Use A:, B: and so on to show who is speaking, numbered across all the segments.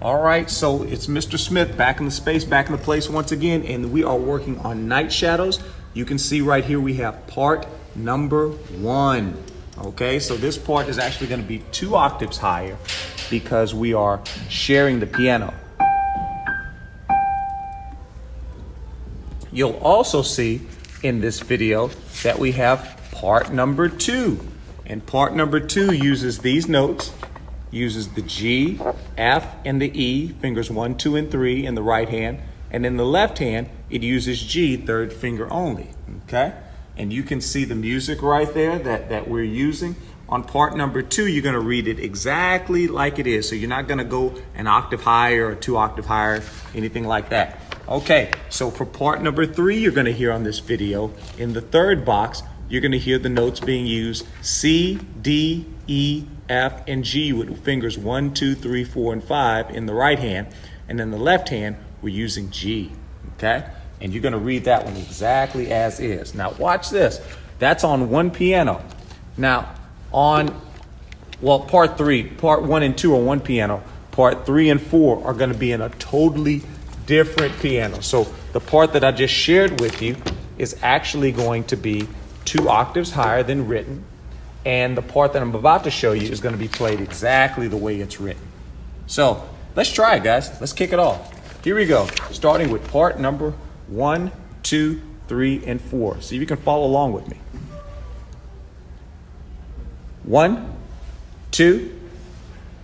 A: All right, so it's Mr. Smith back in the space, back in the place once again, and we are working on night shadows. You can see right here we have part number 1. Okay, so this part is actually going to be 2 octaves higher because we are sharing the piano. You'll also see in this video that we have part number 2. And part number 2 uses these notes, uses the G, F, and the E, fingers 1, 2, and 3 in the right hand. And in the left hand, it uses G, third finger only, okay? And you can see the music right there that we're using. On part number 2, you're gonna read it exactly like it is. So you're not gonna go an octave higher or 2 octave higher, anything like that. Okay, so for part number 3, you're gonna hear on this video, in the third box, you're gonna hear the notes being used C, D, E, F, and G with fingers 1, 2, 3, 4, and 5 in the right hand. And in the left hand, we're using G, okay? And you're gonna read that one exactly as is. Now watch this. That's on one piano. Now part 1 and 2 are one piano. Part 3 and 4 are gonna be in a totally different piano. So the part that I just shared with you is actually going to be 2 octaves higher than written. And the part that I'm about to show you is going to be played exactly the way it's written. So let's try it, guys. Let's kick it off. Here we go, starting with part number 1, 2, 3, and 4. See if you can follow along with me. 1, 2,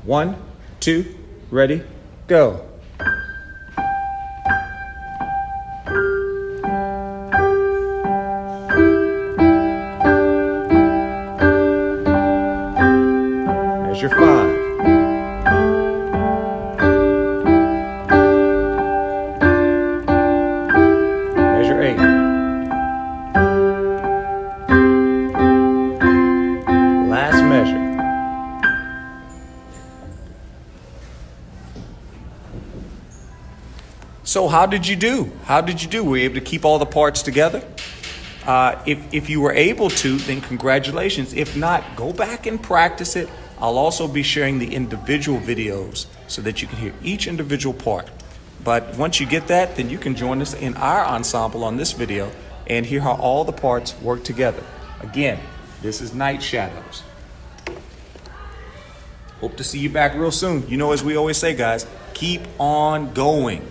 A: 1, 2, ready, go. Measure 5. Measure 8. Last measure. So how did you do? How did you do? Were you able to keep all the parts together? If you were able to, then congratulations. If not, go back and practice it. I'll also be sharing the individual videos so that you can hear each individual part. But once you get that, then you can join us in our ensemble on this video and hear how all the parts work together. Again, this is Night Shadows. Hope to see you back real soon. You know, as we always say, guys, keep on going.